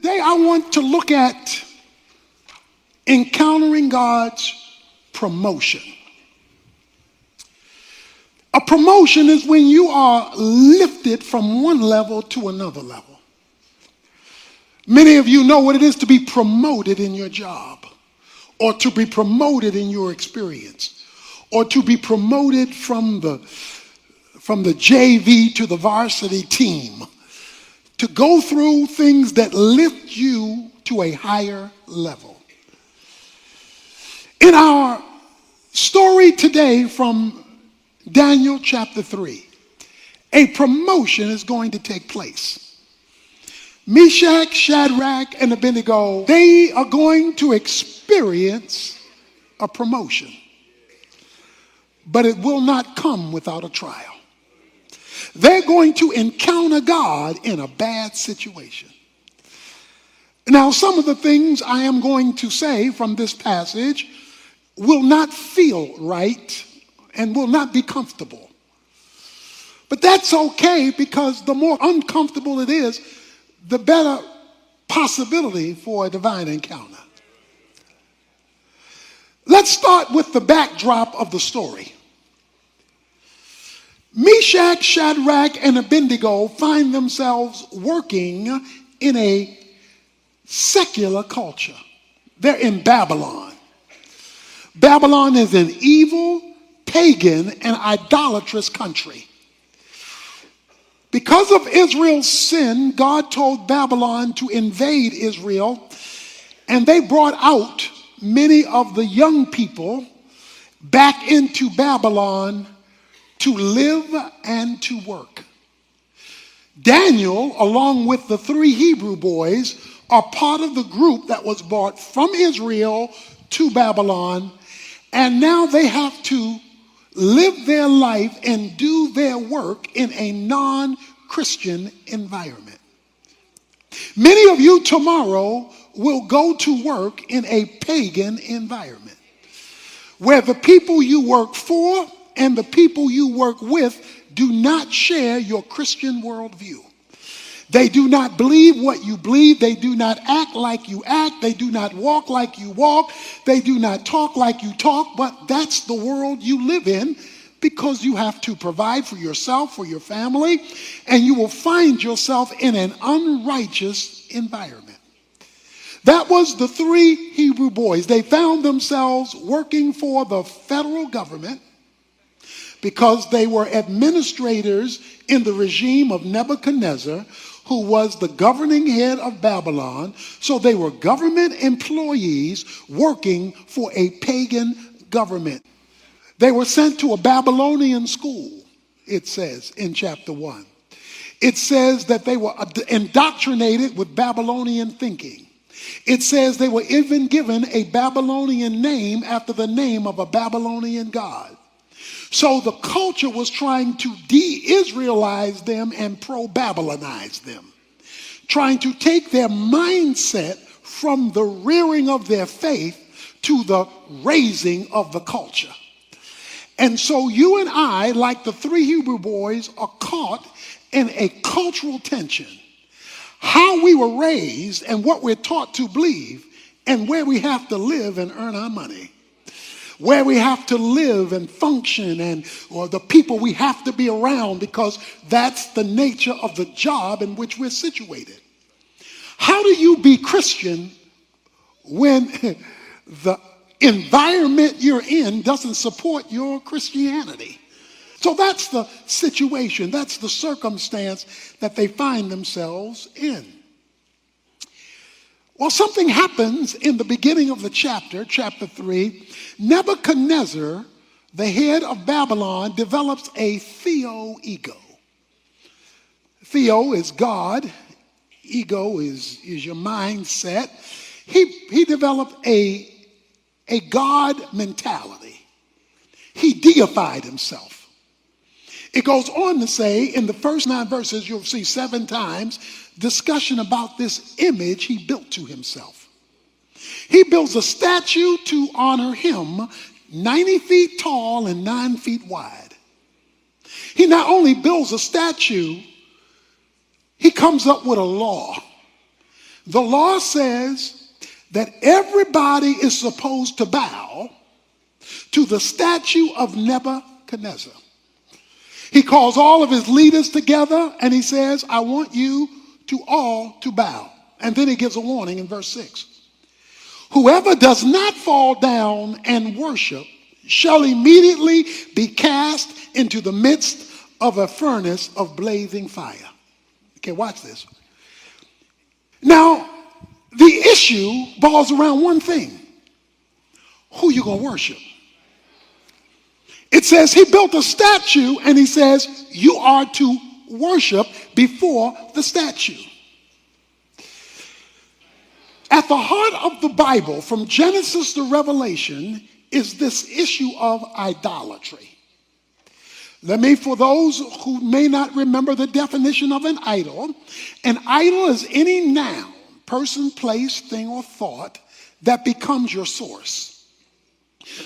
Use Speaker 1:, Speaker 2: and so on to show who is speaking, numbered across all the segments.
Speaker 1: Today I want to look at encountering God's promotion. A promotion is when you are lifted from one level to another level. Many of you know what it is to be promoted in your job, or to be promoted in your experience, or to be promoted from the JV to the varsity team, to go through things that lift you to a higher level. In our story today from Daniel chapter 3, a promotion is going to take place. Meshach, Shadrach, and Abednego, they are going to experience a promotion. But it will not come without a trial. They're going to encounter God in a bad situation. Now, some of the things I am going to say from this passage will not feel right and will not be comfortable. But that's okay, because the more uncomfortable it is, the better possibility for a divine encounter. Let's start with the backdrop of the story. Meshach, Shadrach, and Abednego find themselves working in a secular culture. They're in Babylon. Babylon is an evil, pagan, and idolatrous country. Because of Israel's sin, God told Babylon to invade Israel, and they brought out many of the young people back into Babylon to live and to work. Daniel, along with the 3 Hebrew boys, are part of the group that was brought from Israel to Babylon, and now they have to live their life and do their work in a non-Christian environment. Many of you tomorrow will go to work in a pagan environment, where the people you work for and the people you work with do not share your Christian worldview. They do not believe what you believe. They do not act like you act. They do not walk like you walk. They do not talk like you talk. But that's the world you live in, because you have to provide for yourself, for your family, and you will find yourself in an unrighteous environment. That was the 3 Hebrew boys. They found themselves working for the federal government because they were administrators in the regime of Nebuchadnezzar, who was the governing head of Babylon. So they were government employees working for a pagan government. They were sent to a Babylonian school, it says in chapter 1. It says that they were indoctrinated with Babylonian thinking. It says they were even given a Babylonian name after the name of a Babylonian god. So the culture was trying to de-Israelize them and pro-Babylonize them, trying to take their mindset from the rearing of their faith to the raising of the culture. And so you and I, like the 3 Hebrew boys, are caught in a cultural tension. How we were raised and what we're taught to believe, and where we have to live and earn our money. Where we have to live and function, or the people we have to be around, because that's the nature of the job in which we're situated. How do you be Christian when the environment you're in doesn't support your Christianity? So that's the situation, that's the circumstance that they find themselves in. Well, something happens in the beginning of the chapter 3. Nebuchadnezzar, the head of Babylon, develops a theo-ego. Theo is God. Ego is your mindset. He developed a God mentality. He deified himself. It goes on to say, in the first 9 verses, you'll see 7 times discussion about this image he built to himself. He builds a statue to honor him, 90 feet tall and 9 feet wide. He not only builds a statue, he comes up with a law The law says that everybody is supposed to bow to the statue of Nebuchadnezzar. He calls all of his leaders together and he says, I want you all to bow. And then he gives a warning in verse 6. Whoever does not fall down and worship shall immediately be cast into the midst of a furnace of blazing fire. Okay, watch this. Now, the issue boils around one thing. Who you gonna worship? It says he built a statue and he says you are to worship before the statue. At the heart of the Bible, from Genesis to Revelation, is this issue of idolatry. For those who may not remember the definition of an idol is any noun, person, place, thing, or thought that becomes your source.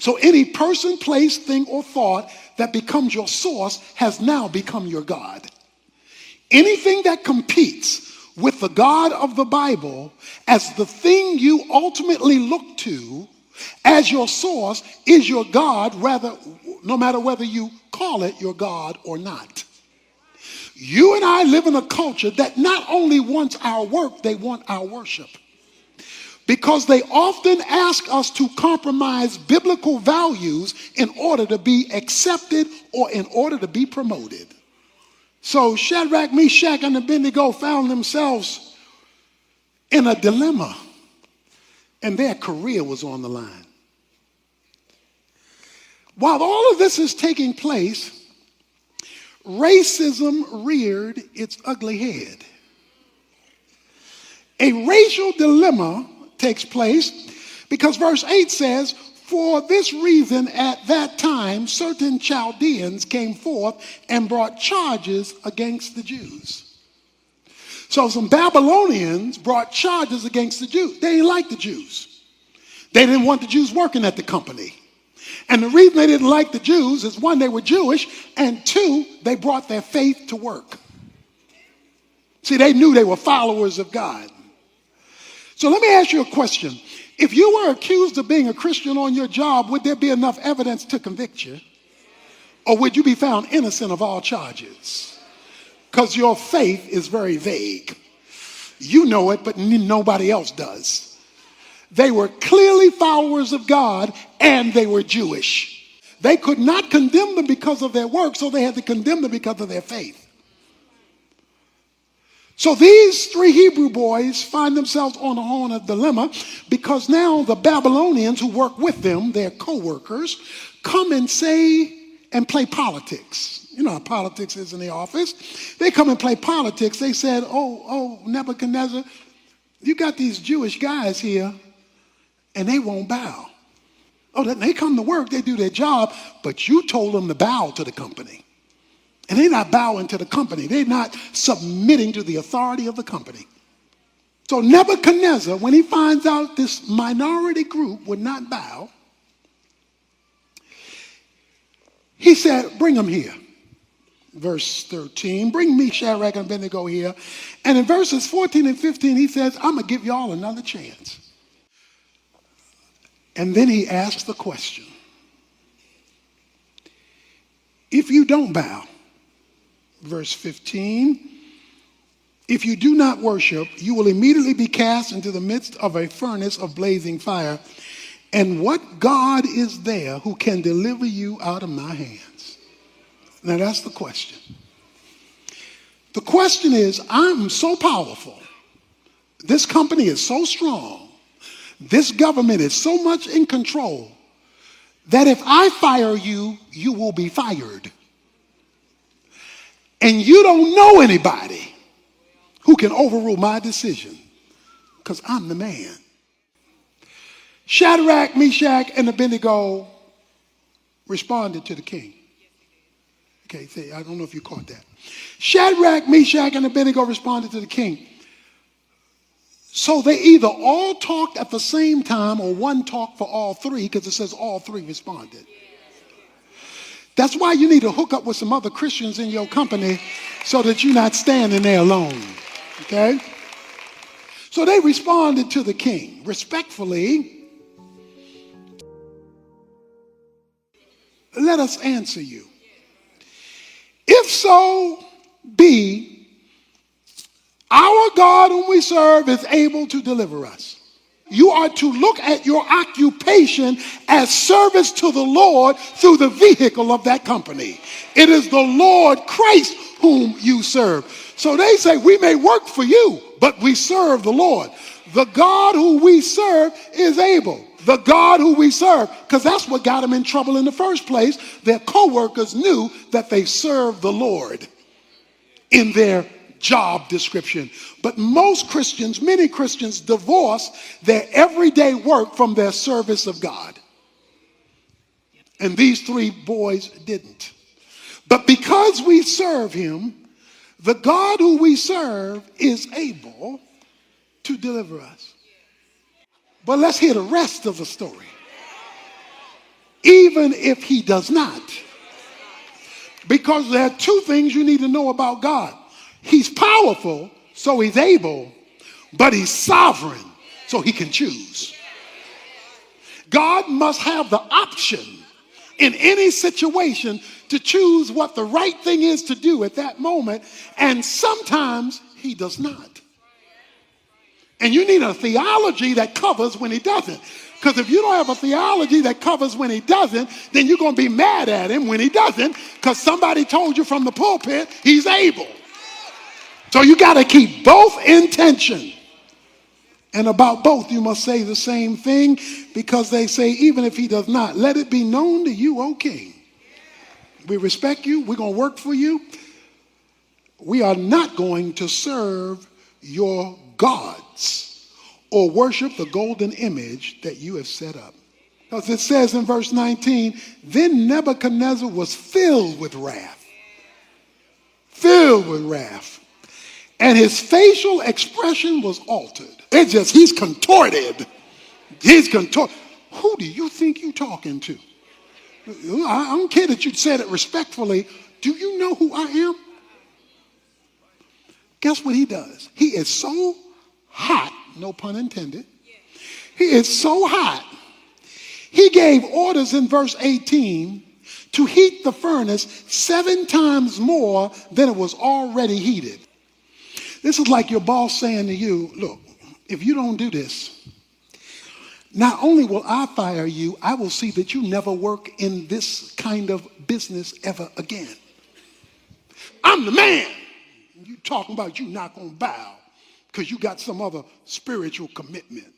Speaker 1: So any person, place, thing, or thought that becomes your source has now become your God. Anything that competes with the God of the Bible as the thing you ultimately look to as your source is your God, no matter whether you call it your God or not. You and I live in a culture that not only wants our work, they want our worship. Because they often ask us to compromise biblical values in order to be accepted or in order to be promoted. So Shadrach, Meshach, and Abednego found themselves in a dilemma, and their career was on the line. While all of this is taking place, racism reared its ugly head. A racial dilemma takes place because verse 8 says, for this reason at that time certain Chaldeans came forth and brought charges against the Jews. So some Babylonians brought charges against the Jews. They didn't like the Jews. They didn't want the Jews working at the company. And the reason they didn't like the Jews is, one, they were Jewish, and two, they brought their faith to work. See, they knew they were followers of God. So let me ask you a question. If you were accused of being a Christian on your job, would there be enough evidence to convict you? Or would you be found innocent of all charges? Because your faith is very vague. You know it, but nobody else does. They were clearly followers of God, and they were Jewish. They could not condemn them because of their work, so they had to condemn them because of their faith. So these three Hebrew boys find themselves on a horn of dilemma because now the Babylonians who work with them, their co-workers, come and say and play politics. You know how politics is in the office. They come and play politics. They said, oh, Nebuchadnezzar, you got these Jewish guys here and they won't bow. Oh, they come to work, they do their job, but you told them to bow to the company. And they're not bowing to the company. They're not submitting to the authority of the company. So Nebuchadnezzar, when he finds out this minority group would not bow, he said, bring them here. Verse 13, bring me Shadrach and Abednego here. And in verses 14 and 15, he says, I'm going to give y'all another chance. And then he asks the question, if you don't bow, verse 15, if you do not worship, you will immediately be cast into the midst of a furnace of blazing fire. And what God is there who can deliver you out of my hands? Now that's the question. The question is, I'm so powerful. This company is so strong. This government is so much in control that if I fire you, you will be fired. And you don't know anybody who can overrule my decision because I'm the man. Shadrach, Meshach, and Abednego responded to the king. Okay, I don't know if you caught that. Shadrach, Meshach, and Abednego responded to the king. So they either all talked at the same time or one talked for all three, because it says all three responded. That's why you need to hook up with some other Christians in your company so that you're not standing there alone. Okay? So they responded to the king respectfully. Let us answer you. If so be, our God whom we serve is able to deliver us. You are to look at your occupation as service to the Lord through the vehicle of that company. It is the Lord Christ whom you serve. So they say, we may work for you, but we serve the Lord. The God who we serve is able. The God who we serve, because that's what got them in trouble in the first place. Their co-workers knew that they served the Lord in their job description. But most Christians, many Christians, divorce their everyday work from their service of God. And these three boys didn't. But because we serve him, the God who we serve is able to deliver us. But let's hear the rest of the story. Even if he does not. Because there are two things you need to know about God. He's powerful, so he's able, but he's sovereign, so he can choose. God must have the option in any situation to choose what the right thing is to do at that moment, and sometimes he does not. And you need a theology that covers when he doesn't. Because if you don't have a theology that covers when he doesn't, then you're going to be mad at him when he doesn't, because somebody told you from the pulpit he's able. So you got to keep both in tension. And about both, you must say the same thing, because they say, even if he does not, let it be known to you, O king. We respect you. We're going to work for you. We are not going to serve your gods or worship the golden image that you have set up. Because it says in verse 19, then Nebuchadnezzar was filled with wrath. Filled with wrath. And his facial expression was altered. He's contorted. He's contorted. Who do you think you're talking to? I don't care that you said it respectfully. Do you know who I am? Guess what he does? He is so hot, no pun intended. He is so hot. He gave orders in verse 18 to heat the furnace 7 times more than it was already heated. This is like your boss saying to you, look, if you don't do this, not only will I fire you, I will see that you never work in this kind of business ever again. I'm the man. You talking about you not going to bow because you got some other spiritual commitment.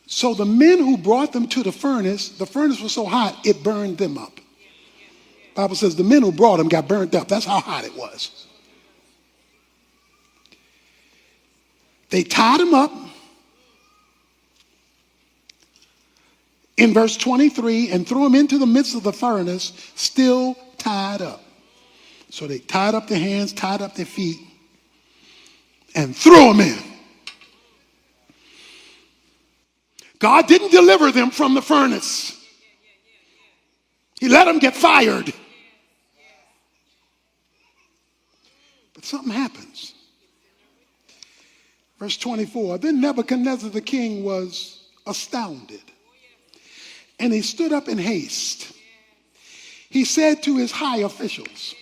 Speaker 1: So the men who brought them to the furnace was so hot, it burned them up. The Bible says the men who brought them got burned up. That's how hot it was. They tied him up in verse 23 and threw him into the midst of the furnace, still tied up. So they tied up their hands, tied up their feet, and threw him in. God didn't deliver them from the furnace. He let them get fired. But something happens. Verse 24, then Nebuchadnezzar the king was astounded, and he stood up in haste. He said to his high officials,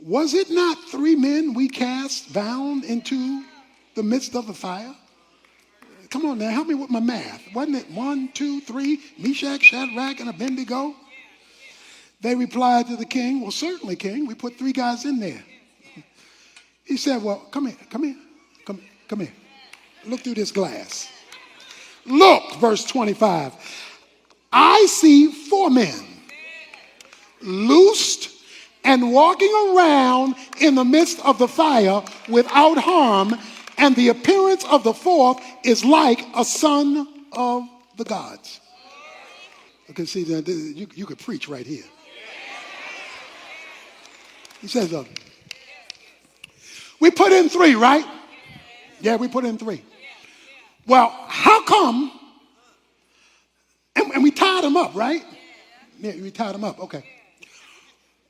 Speaker 1: was it not 3 men we cast bound into the midst of the fire? Come on now, help me with my math. Wasn't it 1, 2, 3, Meshach, Shadrach, and Abednego? They replied to the king, well, certainly, king. We put 3 guys in there. He said, well, come here. Look through this glass. Look, verse 25. I see 4 men loosed and walking around in the midst of the fire without harm, and the appearance of the 4th is like a son of the gods. Okay, see, you could preach right here. He says, we put in 3, right? Yeah, we put in 3. Well, how come? And we tied them up, right? Yeah, we tied them up. Okay.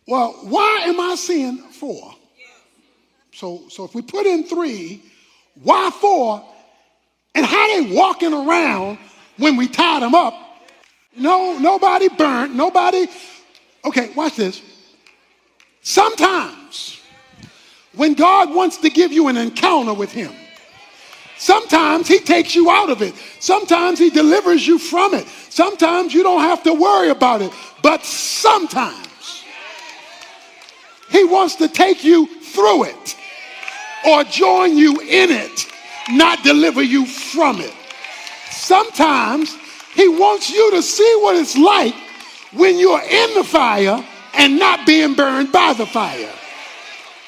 Speaker 1: Well, why am I seeing 4? So if we put in 3, Why for? And how they walking around when we tied them up? No, nobody burnt, nobody. Okay, watch this. Sometimes when God wants to give you an encounter with him, sometimes he takes you out of it. Sometimes he delivers you from it. Sometimes you don't have to worry about it. But sometimes he wants to take you through it or join you in it, not deliver you from it. Sometimes he wants you to see what it's like when you're in the fire and not being burned by the fire.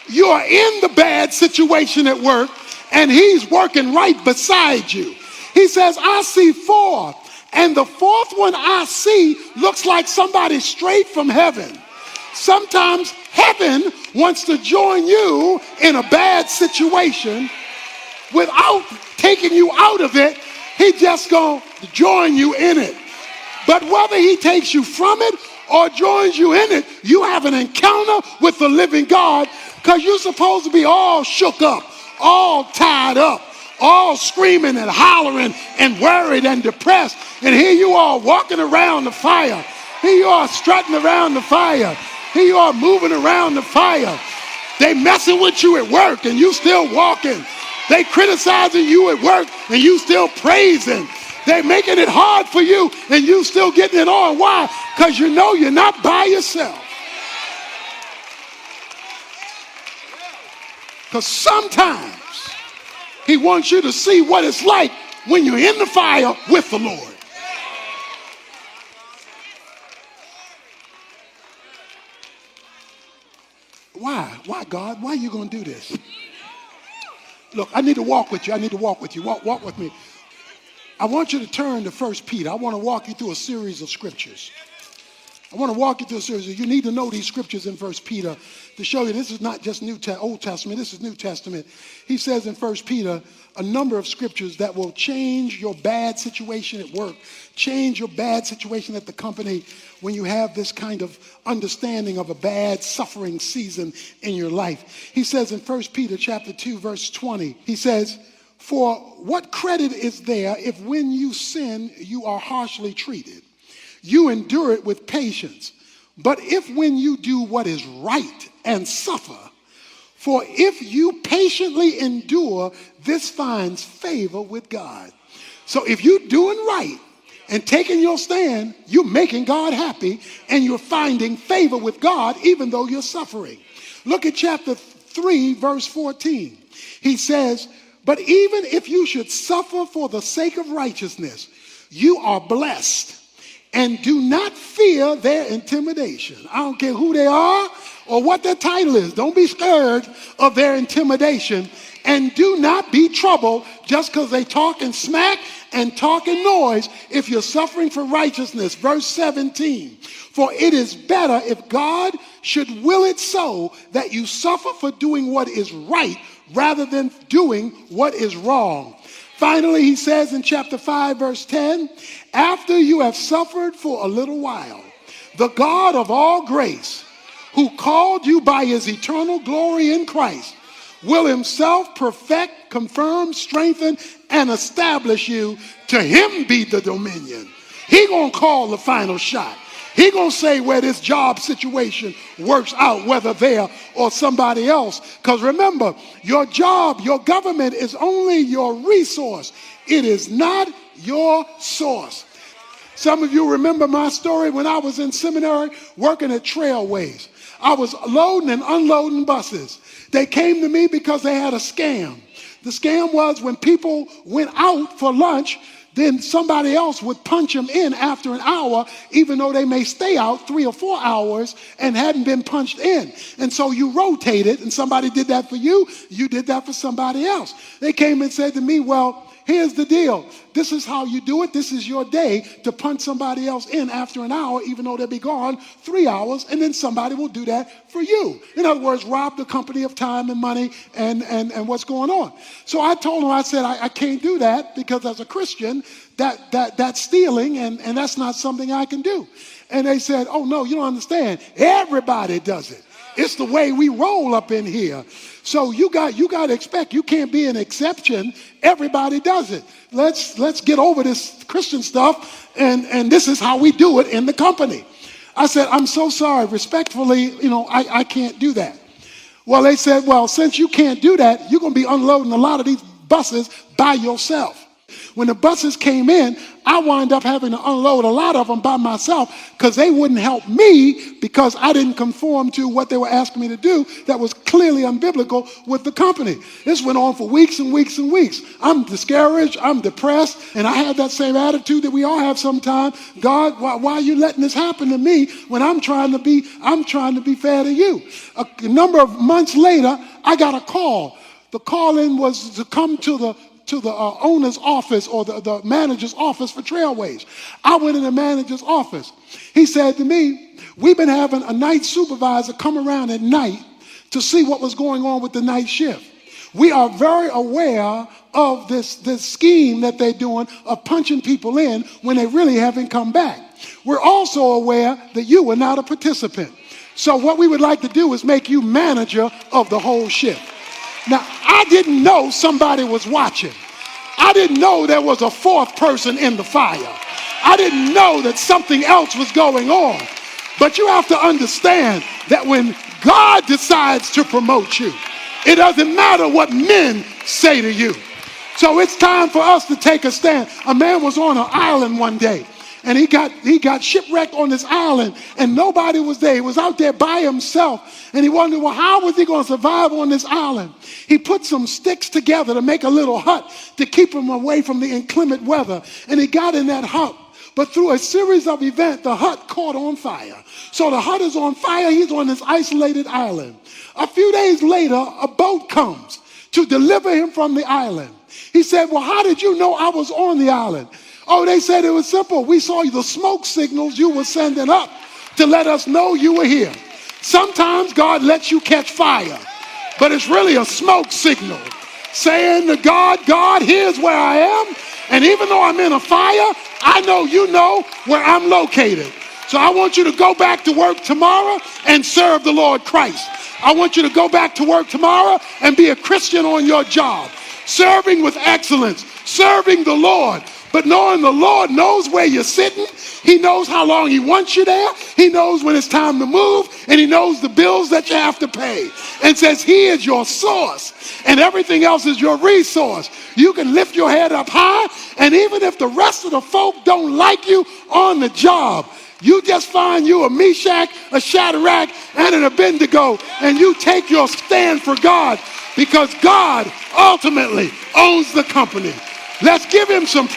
Speaker 1: You're in the bad situation at work and he's working right beside you. He says, I see four, and the fourth one I see looks like somebody straight from heaven. Sometimes heaven wants to join you in a bad situation without taking you out of it. He just gonna join you in it. But whether he takes you from it or joins you in it, you have an encounter with the living God, because you're supposed to be all shook up, all tied up, all screaming and hollering and worried and depressed. And here you are walking around the fire. Here you are strutting around the fire. Here you are moving around the fire. They messing with you at work and you still walking. They criticizing you at work and you still praising. They making it hard for you and you still getting it on. Why? Because you know you're not by yourself. Because sometimes he wants you to see what it's like when you're in the fire with the Lord. Why? Why, God? Why are you going to do this? Look, I need to walk with you. I need to walk with you. Walk with me. I want you to turn to 1 Peter. I want to walk you through a series of scriptures. I want to walk you through a series. You need to know these scriptures in 1 Peter to show you this is not just Old Testament. This is New Testament. He says in 1 Peter a number of scriptures that will change your bad situation at work, change your bad situation at the company when you have this kind of understanding of a bad suffering season in your life. He says in 1 Peter chapter 2, verse 20, he says, for what credit is there if when you sin, you are harshly treated? You endure it with patience. But if when you do what is right and suffer, for if you patiently endure, this finds favor with God. So if you're doing right and taking your stand, you're making God happy and you're finding favor with God even though you're suffering. Look at chapter 3, verse 14. He says, but even if you should suffer for the sake of righteousness, you are blessed. And do not fear their intimidation. I don't care who they are or what their title is. Don't be scared of their intimidation. And do not be troubled just because they talking smack and talking noise if you're suffering for righteousness. Verse 17. For it is better if God should will it so that you suffer for doing what is right rather than doing what is wrong. Finally, he says in chapter 5, verse 10, after you have suffered for a little while, the God of all grace, who called you by his eternal glory in Christ, will himself perfect, confirm, strengthen, and establish you. To him be the dominion. He gonna call the final shot. He gonna say where this job situation works out, whether there or somebody else. Because remember, your job, your government is only your resource. It is not your source. Some of you remember my story when I was in seminary working at Trailways. I was loading and unloading buses. They came to me because they had a scam. The scam was when people went out for lunch, then somebody else would punch them in after an hour, even though they may stay out 3 or 4 hours and hadn't been punched in. And so you rotated, and somebody did that for you, you did that for somebody else. They came and said to me, well, here's the deal. This is how you do it. This is your day to punch somebody else in after an hour, even though they'll be gone 3 hours, and then somebody will do that for you. In other words, rob the company of time and money and what's going on. So I told them, I said, I can't do that because as a Christian, that's stealing, and that's not something I can do. And they said, oh, no, you don't understand. Everybody does it. It's the way we roll up in here. So you got to expect, you can't be an exception. Everybody does it. Let's get over this Christian stuff, and this is how we do it in the company. I said, I'm so sorry, respectfully, I can't do that. Well, they said, well, since you can't do that, you're going to be unloading a lot of these buses by yourself. When the buses came in, I wound up having to unload a lot of them by myself because they wouldn't help me because I didn't conform to what they were asking me to do that was clearly unbiblical with the company. This went on for weeks and weeks and weeks. I'm discouraged, I'm depressed, and I had that same attitude that we all have sometimes. God, why are you letting this happen to me when I'm trying to be fair to you? A number of months later, I got a call. The call-in was to come to the owner's office or the manager's office for Trailways. I went in the manager's office. He said to me, we've been having a night supervisor come around at night to see what was going on with the night shift. We are very aware of this scheme that they're doing of punching people in when they really haven't come back. We're also aware that you were not a participant. So what we would like to do is make you manager of the whole shift. Now, I didn't know somebody was watching. I didn't know there was a fourth person in the fire. I didn't know that something else was going on. But you have to understand that when God decides to promote you, it doesn't matter what men say to you. So it's time for us to take a stand. A man was on an island one day, and he got shipwrecked on this island, and nobody was there. He was out there by himself, and he wondered, well, how was he going to survive on this island? He put some sticks together to make a little hut to keep him away from the inclement weather, and he got in that hut. But through a series of events, the hut caught on fire. So the hut is on fire. He's on this isolated island. A few days later, a boat comes to deliver him from the island. He said, well, how did you know I was on the island? Oh, they said it was simple. We saw the smoke signals you were sending up to let us know you were here. Sometimes God lets you catch fire, but it's really a smoke signal saying to God, God, here's where I am. And even though I'm in a fire, I know you know where I'm located. So I want you to go back to work tomorrow and serve the Lord Christ. I want you to go back to work tomorrow and be a Christian on your job, serving with excellence, serving the Lord. But knowing the Lord knows where you're sitting, he knows how long he wants you there, he knows when it's time to move, and he knows the bills that you have to pay, and says he is your source, and everything else is your resource. You can lift your head up high, and even if the rest of the folk don't like you on the job, you just find you a Meshach, a Shadrach, and an Abednego, and you take your stand for God, because God ultimately owns the company. Let's give him some praise.